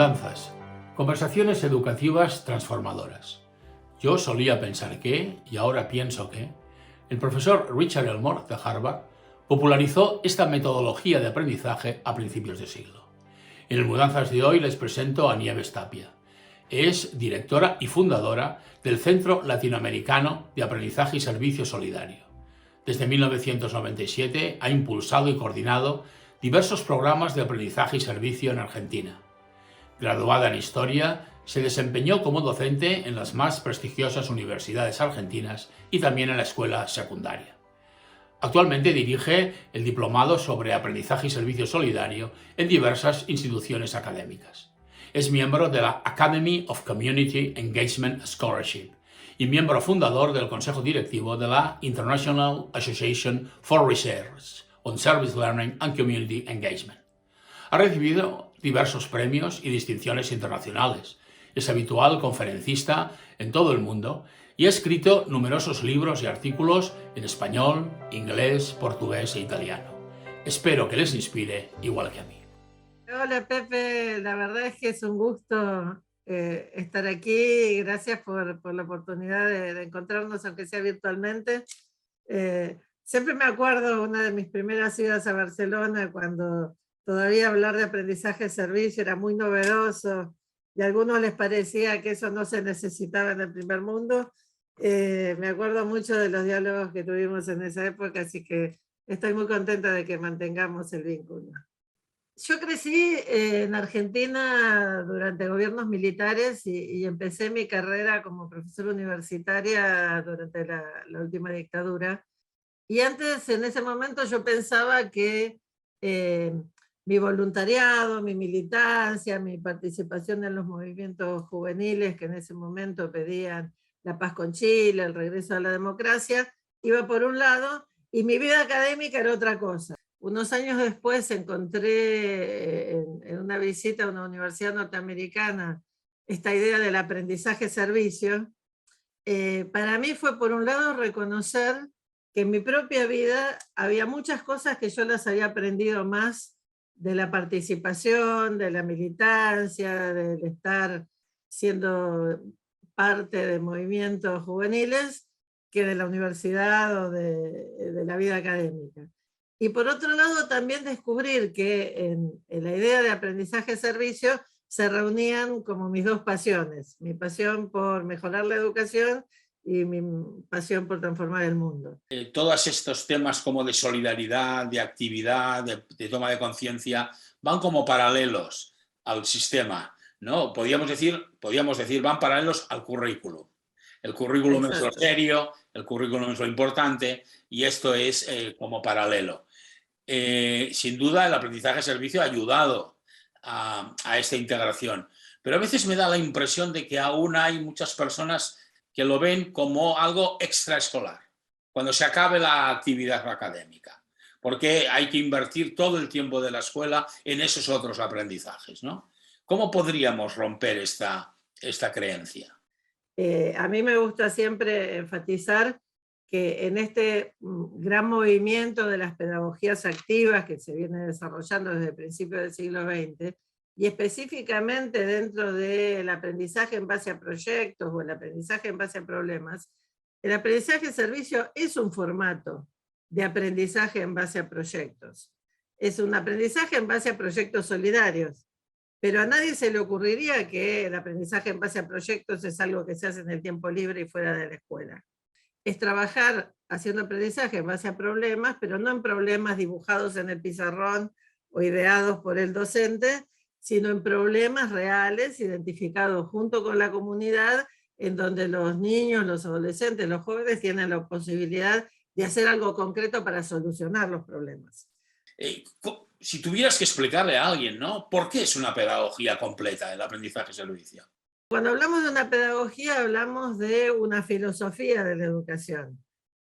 Mudanzas. Conversaciones educativas transformadoras. Yo solía pensar que, y ahora pienso que, el profesor Richard Elmore de Harvard popularizó esta metodología de aprendizaje a principios de siglo. En el Mudanzas de hoy les presento a Nieves Tapia. Es directora y fundadora del Centro Latinoamericano de Aprendizaje y Servicio Solidario. Desde 1997 ha impulsado y coordinado diversos programas de aprendizaje y servicio en Argentina. Graduada en Historia, se desempeñó como docente en las más prestigiosas universidades argentinas y también en la escuela secundaria. Actualmente dirige el Diplomado sobre Aprendizaje y Servicio Solidario en diversas instituciones académicas. Es miembro de la Academy of Community Engagement Scholarship y miembro fundador del Consejo Directivo de la International Association for Research on Service Learning and Community Engagement. Ha recibido diversos premios y distinciones internacionales. Es habitual conferencista en todo el mundo y ha escrito numerosos libros y artículos en español, inglés, portugués e italiano. Espero que les inspire igual que a mí. Hola Pepe, la verdad es que es un gusto estar aquí. Gracias por la oportunidad de encontrarnos, aunque sea virtualmente. Siempre me acuerdo una de mis primeras idas a Barcelona, cuando todavía hablar de aprendizaje de servicio era muy novedoso y a algunos les parecía que eso no se necesitaba en el primer mundo. Me acuerdo mucho de los diálogos que tuvimos en esa época, así que estoy muy contenta de que mantengamos el vínculo. Yo crecí en Argentina durante gobiernos militares y empecé mi carrera como profesora universitaria durante la última dictadura. Y antes, en ese momento, yo pensaba que mi voluntariado, mi militancia, mi participación en los movimientos juveniles que en ese momento pedían la paz con Chile, el regreso a la democracia, iba por un lado, y mi vida académica era otra cosa. Unos años después encontré en una visita a una universidad norteamericana esta idea del aprendizaje-servicio. Para mí fue, por un lado, reconocer que en mi propia vida había muchas cosas que yo las había aprendido más de la participación, de la militancia, del estar siendo parte de movimientos juveniles, que de la universidad o de la vida académica. Y por otro lado, también descubrir que en la idea de aprendizaje-servicio se reunían como mis dos pasiones, mi pasión por mejorar la educación y mi pasión por transformar el mundo. Todos estos temas como de solidaridad, de actividad, de toma de conciencia, van como paralelos al sistema, ¿no? Podríamos decir, van paralelos al currículum. El currículum es lo serio, el currículum es lo importante y esto es como paralelo. Sin duda el aprendizaje-servicio ha ayudado a esta integración, pero a veces me da la impresión de que aún hay muchas personas que lo ven como algo extraescolar, cuando se acabe la actividad académica, porque hay que invertir todo el tiempo de la escuela en esos otros aprendizajes, ¿no? ¿Cómo podríamos romper esta creencia? A mí me gusta siempre enfatizar que en este gran movimiento de las pedagogías activas que se viene desarrollando desde el principio del siglo XX, y específicamente dentro del aprendizaje en base a proyectos o el aprendizaje en base a problemas, el aprendizaje de servicio es un formato de aprendizaje en base a proyectos. Es un aprendizaje en base a proyectos solidarios, pero a nadie se le ocurriría que el aprendizaje en base a proyectos es algo que se hace en el tiempo libre y fuera de la escuela. Es trabajar haciendo aprendizaje en base a problemas, pero no en problemas dibujados en el pizarrón o ideados por el docente, sino en problemas reales identificados junto con la comunidad, en donde los niños, los adolescentes, los jóvenes tienen la posibilidad de hacer algo concreto para solucionar los problemas. Si tuvieras que explicarle a alguien, ¿no? ¿Por qué es una pedagogía completa el aprendizaje-servicio? Cuando hablamos de una pedagogía, hablamos de una filosofía de la educación,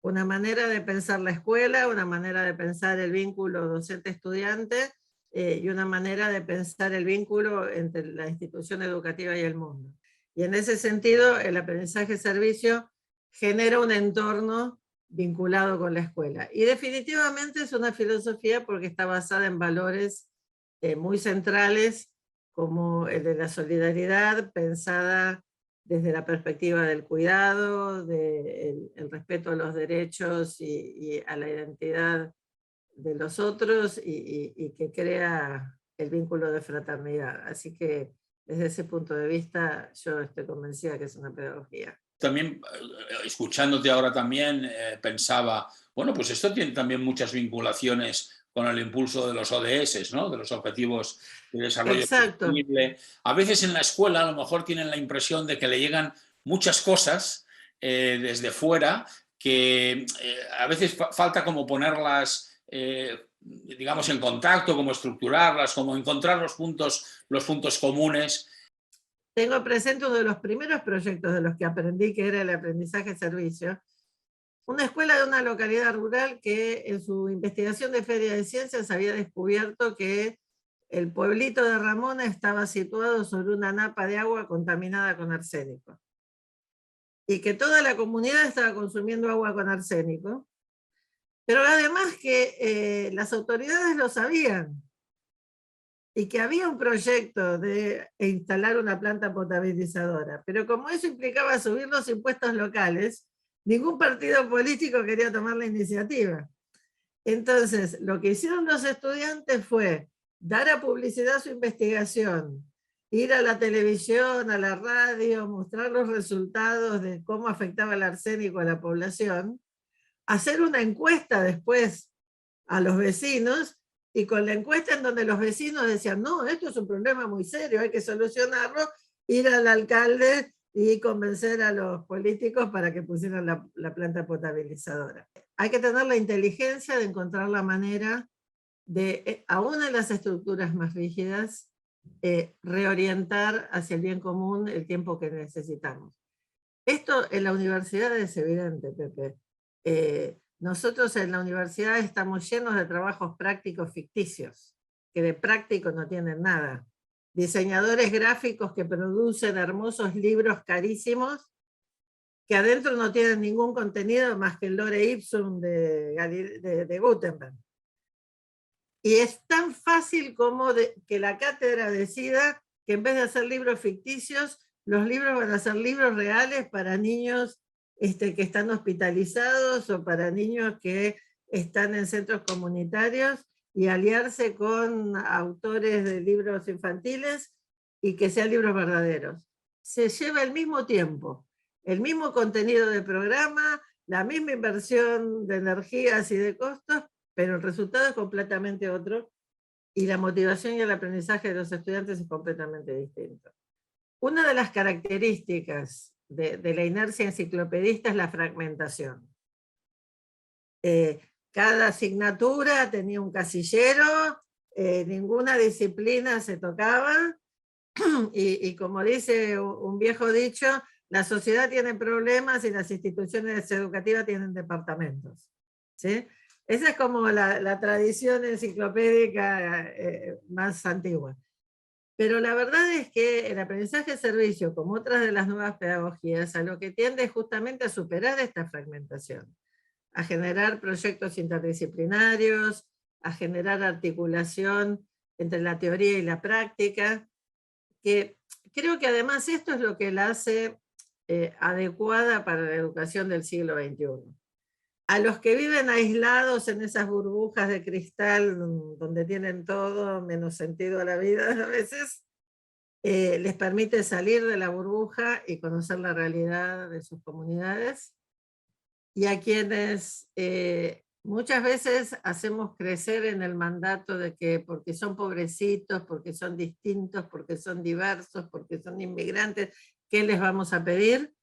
una manera de pensar la escuela, una manera de pensar el vínculo docente-estudiante y una manera de pensar el vínculo entre la institución educativa y el mundo. Y en ese sentido, el aprendizaje-servicio genera un entorno vinculado con la escuela. Y definitivamente es una filosofía porque está basada en valores muy centrales, como el de la solidaridad pensada desde la perspectiva del cuidado, del el respeto a los derechos y a la identidad de los otros y que crea el vínculo de fraternidad. Así que desde ese punto de vista yo estoy convencida que es una pedagogía. También, escuchándote ahora también, pensaba, bueno, pues esto tiene también muchas vinculaciones con el impulso de los ODS, ¿no? De los Objetivos de Desarrollo Exacto. Sostenible. A veces en la escuela a lo mejor tienen la impresión de que le llegan muchas cosas desde fuera que a veces falta como ponerlas, digamos, en contacto, como estructurarlas, como encontrar los puntos comunes. Tengo presente uno de los primeros proyectos de los que aprendí, que era el aprendizaje servicio. Una escuela de una localidad rural que en su investigación de Feria de Ciencias había descubierto que el pueblito de Ramona estaba situado sobre una napa de agua contaminada con arsénico. Y que toda la comunidad estaba consumiendo agua con arsénico. Pero además que las autoridades lo sabían. Y que había un proyecto de instalar una planta potabilizadora. Pero como eso implicaba subir los impuestos locales, ningún partido político quería tomar la iniciativa. Entonces, lo que hicieron los estudiantes fue dar a publicidad su investigación, ir a la televisión, a la radio, mostrar los resultados de cómo afectaba el arsénico a la población, hacer una encuesta después a los vecinos, y con la encuesta en donde los vecinos decían, no, esto es un problema muy serio, hay que solucionarlo, ir al alcalde y convencer a los políticos para que pusieran la planta potabilizadora. Hay que tener la inteligencia de encontrar la manera de, aún en las estructuras más rígidas, reorientar hacia el bien común el tiempo que necesitamos. Esto en la universidad es evidente, Pepe. Nosotros en la universidad estamos llenos de trabajos prácticos ficticios, que de práctico no tienen nada. Diseñadores gráficos que producen hermosos libros carísimos, que adentro no tienen ningún contenido más que el lore ipsum de Gutenberg. Y es tan fácil como que la cátedra decida que en vez de hacer libros ficticios, los libros van a ser libros reales para niños que están hospitalizados o para niños que están en centros comunitarios, y aliarse con autores de libros infantiles y que sean libros verdaderos. Se lleva el mismo tiempo, el mismo contenido de programa, la misma inversión de energías y de costos, pero el resultado es completamente otro y la motivación y el aprendizaje de los estudiantes es completamente distinto. Una de las características de la inercia enciclopedista es la fragmentación. Cada asignatura tenía un casillero, ninguna disciplina se tocaba, y como dice un viejo dicho, la sociedad tiene problemas y las instituciones educativas tienen departamentos. ¿Sí? Esa es como la tradición enciclopédica más antigua. Pero la verdad es que el aprendizaje de servicio, como otras de las nuevas pedagogías, a lo que tiende es justamente a superar esta fragmentación, a generar proyectos interdisciplinarios, a generar articulación entre la teoría y la práctica, que creo que además esto es lo que la hace adecuada para la educación del siglo XXI. A los que viven aislados en esas burbujas de cristal donde tienen todo menos sentido a la vida a veces, les permite salir de la burbuja y conocer la realidad de sus comunidades. Y a quienes muchas veces hacemos crecer en el mandato de que porque son pobrecitos, porque son distintos, porque son diversos, porque son inmigrantes, ¿qué les vamos a pedir?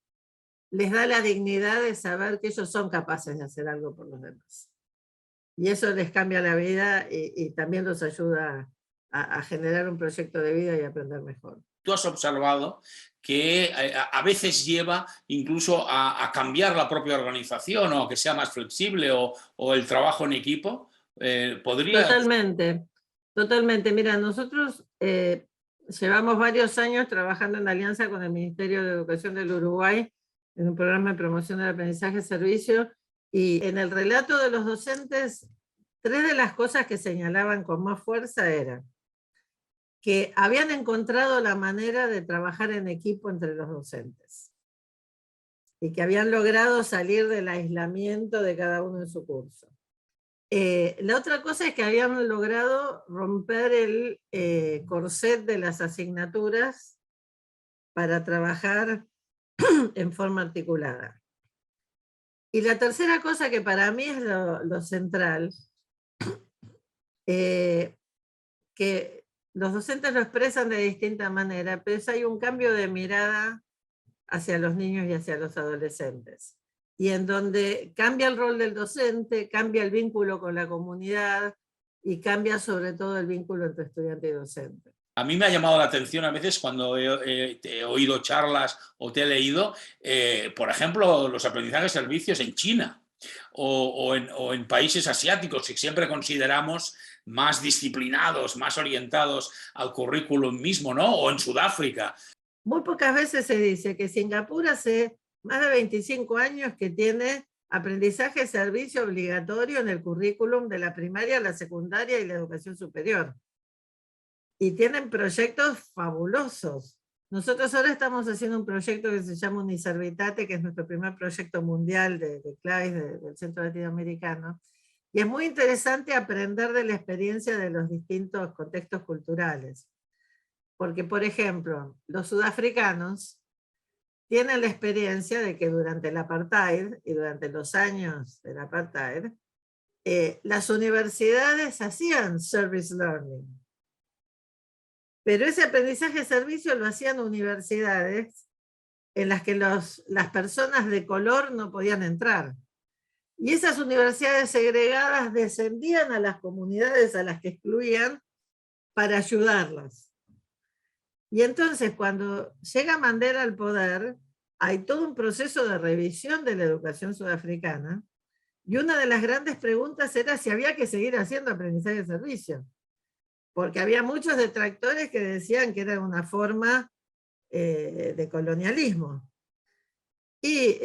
Les da la dignidad de saber que ellos son capaces de hacer algo por los demás. Y eso les cambia la vida y también los ayuda a generar un proyecto de vida y aprender mejor. Tú has observado que a veces lleva incluso a cambiar la propia organización o a que sea más flexible o el trabajo en equipo. Totalmente, totalmente. Mira, nosotros llevamos varios años trabajando en alianza con el Ministerio de Educación del Uruguay en un programa de promoción del aprendizaje servicio, y en el relato de los docentes, 3 de las cosas que señalaban con más fuerza eran que habían encontrado la manera de trabajar en equipo entre los docentes y que habían logrado salir del aislamiento de cada uno en su curso. La otra cosa es que habían logrado romper el corset de las asignaturas para trabajar en forma articulada. Y la tercera cosa que para mí es lo central, que los docentes lo expresan de distinta manera, pero hay un cambio de mirada hacia los niños y hacia los adolescentes. Y en donde cambia el rol del docente, cambia el vínculo con la comunidad y cambia sobre todo el vínculo entre estudiante y docente. A mí me ha llamado la atención a veces cuando he oído charlas o te he leído, por ejemplo, los aprendizajes servicios en China o en países asiáticos que siempre consideramos más disciplinados, más orientados al currículum mismo, ¿no? O en Sudáfrica. Muy pocas veces se dice que Singapur hace más de 25 años que tiene aprendizaje servicio obligatorio en el currículum de la primaria, la secundaria y la educación superior. Y tienen proyectos fabulosos. Nosotros ahora estamos haciendo un proyecto que se llama Uniservitate, que es nuestro primer proyecto mundial de claves del centro latinoamericano. Y es muy interesante aprender de la experiencia de los distintos contextos culturales. Porque, por ejemplo, los sudafricanos tienen la experiencia de que durante el apartheid y durante los años del apartheid, las universidades hacían service learning. Pero ese aprendizaje de servicio lo hacían universidades en las que las personas de color no podían entrar. Y esas universidades segregadas descendían a las comunidades a las que excluían para ayudarlas. Y entonces cuando llega Mandela al poder, hay todo un proceso de revisión de la educación sudafricana, y una de las grandes preguntas era si había que seguir haciendo aprendizaje de servicio, porque había muchos detractores que decían que era una forma de colonialismo. Y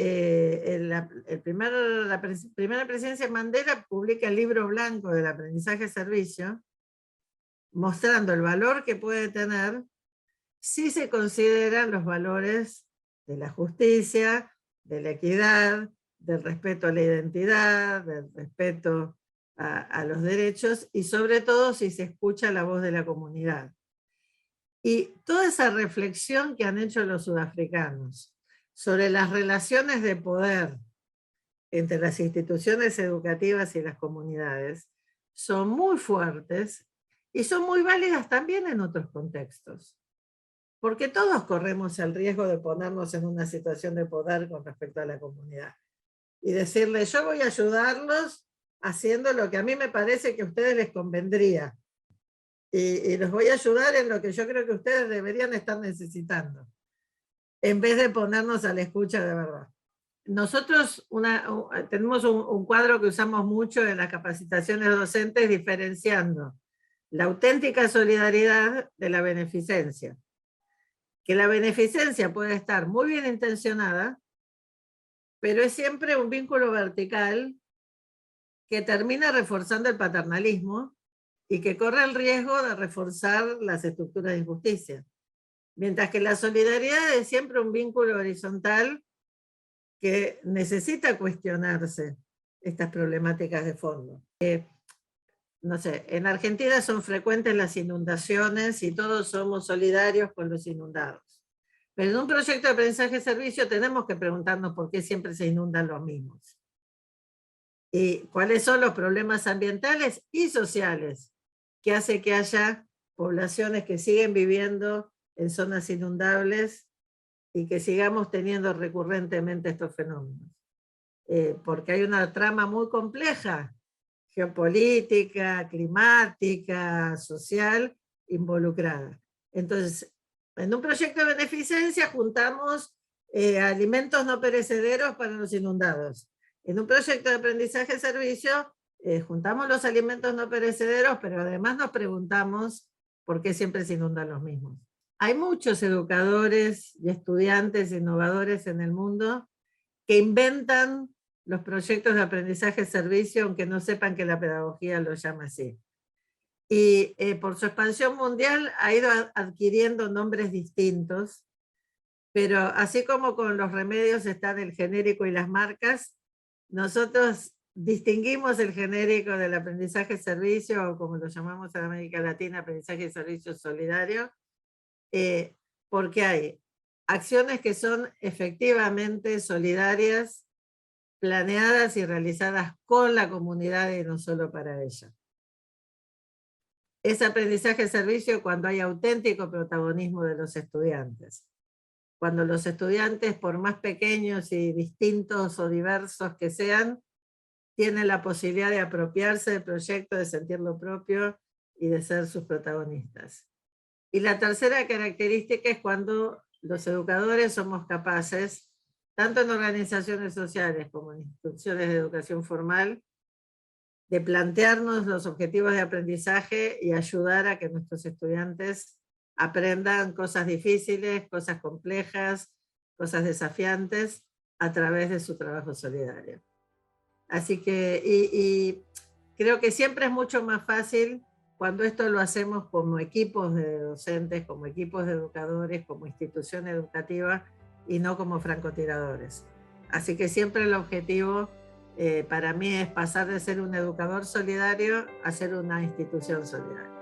la primera presidencia de Mandela publica el libro blanco del aprendizaje de servicio, mostrando el valor que puede tener si se consideran los valores de la justicia, de la equidad, del respeto a la identidad, del respeto a los derechos, y sobre todo si se escucha la voz de la comunidad. Y toda esa reflexión que han hecho los sudafricanos sobre las relaciones de poder entre las instituciones educativas y las comunidades son muy fuertes y son muy válidas también en otros contextos. Porque todos corremos el riesgo de ponernos en una situación de poder con respecto a la comunidad. Y decirle, yo voy a ayudarlos haciendo lo que a mí me parece que a ustedes les convendría. Y los voy a ayudar en lo que yo creo que ustedes deberían estar necesitando, en vez de ponernos a la escucha de verdad. Nosotros tenemos un cuadro que usamos mucho en las capacitaciones docentes, diferenciando la auténtica solidaridad de la beneficencia. Que la beneficencia puede estar muy bien intencionada, pero es siempre un vínculo vertical que termina reforzando el paternalismo y que corre el riesgo de reforzar las estructuras de injusticia. Mientras que la solidaridad es siempre un vínculo horizontal que necesita cuestionarse estas problemáticas de fondo. No sé, en Argentina son frecuentes las inundaciones y todos somos solidarios con los inundados. Pero en un proyecto de aprendizaje de servicio tenemos que preguntarnos por qué siempre se inundan los mismos. Y cuáles son los problemas ambientales y sociales que hace que haya poblaciones que siguen viviendo en zonas inundables y que sigamos teniendo recurrentemente estos fenómenos. Porque hay una trama muy compleja, geopolítica, climática, social, involucrada. Entonces, en un proyecto de beneficencia juntamos alimentos no perecederos para los inundados. En un proyecto de aprendizaje de servicio, juntamos los alimentos no perecederos, pero además nos preguntamos por qué siempre se inundan los mismos. Hay muchos educadores y estudiantes innovadores en el mundo que inventan los proyectos de aprendizaje de servicio, aunque no sepan que la pedagogía lo llama así. y por su expansión mundial ha ido adquiriendo nombres distintos, pero así como con los remedios están el genérico y las marcas, nosotros distinguimos el genérico del aprendizaje-servicio, o como lo llamamos en América Latina, aprendizaje y servicio solidario, porque hay acciones que son efectivamente solidarias, planeadas y realizadas con la comunidad y no solo para ella. Es aprendizaje-servicio cuando hay auténtico protagonismo de los estudiantes. Cuando los estudiantes, por más pequeños y distintos o diversos que sean, tienen la posibilidad de apropiarse del proyecto, de sentirlo propio y de ser sus protagonistas. Y la tercera característica es cuando los educadores somos capaces, tanto en organizaciones sociales como en instituciones de educación formal, de plantearnos los objetivos de aprendizaje y ayudar a que nuestros estudiantes aprendan cosas difíciles, cosas complejas, cosas desafiantes a través de su trabajo solidario. Así que, y creo que siempre es mucho más fácil cuando esto lo hacemos como equipos de docentes, como equipos de educadores, como institución educativa y no como francotiradores. Así que siempre el objetivo para mí es pasar de ser un educador solidario a ser una institución solidaria.